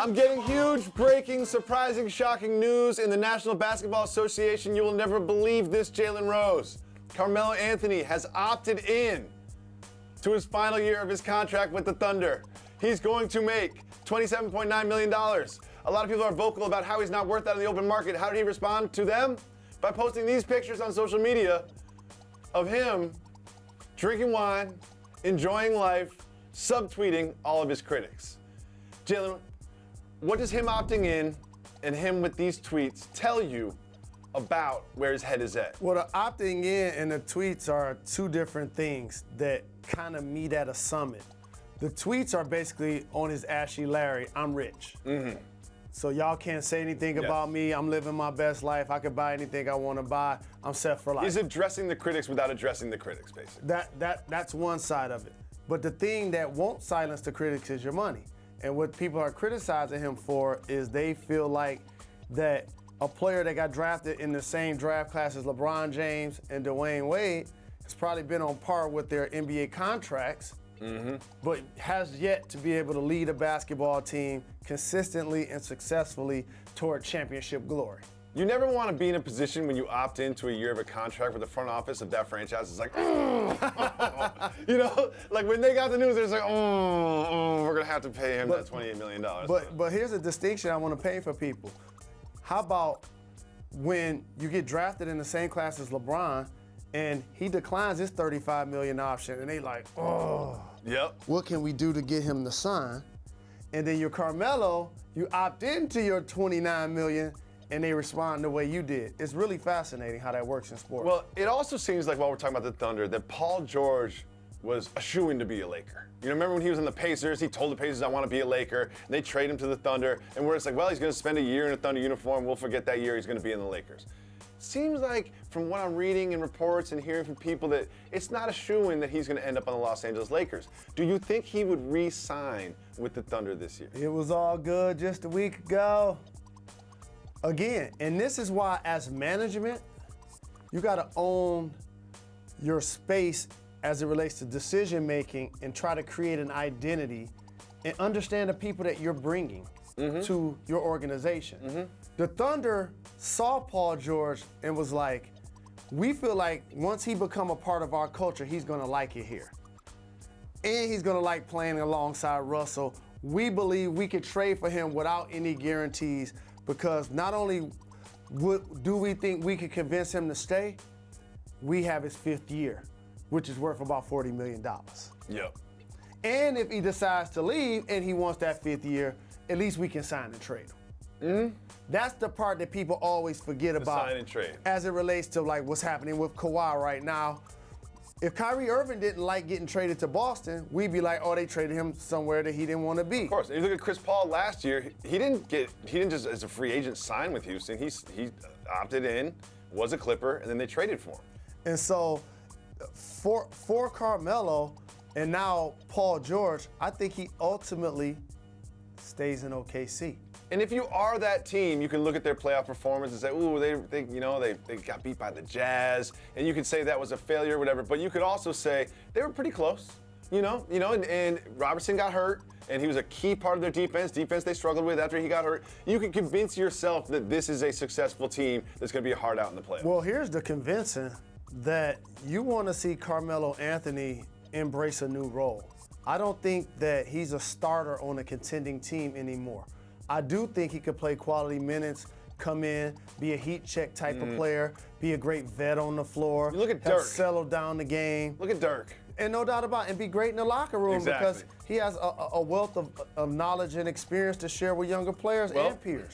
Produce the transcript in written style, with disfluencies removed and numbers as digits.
I'm getting huge, breaking, surprising, shocking news in the National Basketball Association. You will never believe this, Jalen Rose. Carmelo Anthony has opted in to his final year of his contract with the Thunder. He's going to make $27.9 million. A lot of people are vocal about how he's not worth that in the open market. How did he respond to them? By posting these pictures on social media of him drinking wine, enjoying life, subtweeting all of his critics. Jalen, what does him opting in and him with these tweets tell you about where his head is at? Well, the opting in and the tweets are two different things that kind of meet at a summit. The tweets are basically on his Ashley Larry, I'm rich. Mm-hmm. So y'all can't say anything about me. I'm living my best life. I can buy anything I want to buy. I'm set for life. He's addressing the critics without addressing the critics, basically. That's one side of it. But the thing that won't silence the critics is your money. And what people are criticizing him for is they feel like that a player that got drafted in the same draft class as LeBron James and Dwayne Wade has probably been on par with their NBA contracts, but has yet to be able to lead a basketball team consistently and successfully toward championship glory. You never want to be in a position when you opt into a year of a contract where the front office of that franchise is like, you know, like when they got the news, they're just like, we're going to have to pay him that $28 million. But here's a distinction I want to paint for people. How about when you get drafted in the same class as LeBron and he declines his $35 million option and they like, what can we do to get him to sign? And then your Carmelo, you opt into your $29 million and they respond the way you did. It's really fascinating how that works in sports. Well, it also seems like while we're talking about the Thunder, that Paul George was a shoo-in to be a Laker. You know, remember when he was on the Pacers, he told the Pacers, I want to be a Laker, and they trade him to the Thunder, and we're just like, well, he's going to spend a year in a Thunder uniform, we'll forget that year, he's going to be in the Lakers. Seems like, from what I'm reading in reports and hearing from people, that it's not a shoo-in that he's going to end up on the Los Angeles Lakers. Do you think he would re-sign with the Thunder this year? It was all good just a week ago. Again, and this is why as management, you got to own your space as it relates to decision making and try to create an identity and understand the people that you're bringing to your organization. The Thunder saw Paul George and was like, we feel like once he become a part of our culture, he's going to like it here. And he's going to like playing alongside Russell. We believe we could trade for him without any guarantees, because not only do we think we could convince him to stay, we have his 5th year, which is worth about $40 million. Yep. And if he decides to leave and he wants that 5th year, at least we can sign and trade him. That's the part that people always forget about sign and trade. As it relates to like what's happening with Kawhi right now. If Kyrie Irving didn't like getting traded to Boston, we'd be like, oh, they traded him somewhere that he didn't want to be. Of course. If you look at Chris Paul last year, he didn't just as a free agent sign with Houston. He opted in, was a Clipper, and then they traded for him. And so for Carmelo and now Paul George, I think he ultimately stays in OKC. And if you are that team, you can look at their playoff performance and say, ooh, they got beat by the Jazz, and you could say that was a failure or whatever, but you could also say they were pretty close, and Robertson got hurt, and he was a key part of their defense they struggled with after he got hurt. You can convince yourself that this is a successful team that's going to be a hard out in the playoffs. Well, here's the convincing that you want to see Carmelo Anthony embrace a new role. I don't think that he's a starter on a contending team anymore. I do think he could play quality minutes, come in, be a heat check type of player, be a great vet on the floor. Look at Dirk. Settle down the game. Look at Dirk. And no doubt about it, and be great in the locker room because he has a wealth of knowledge and experience to share with younger players and peers.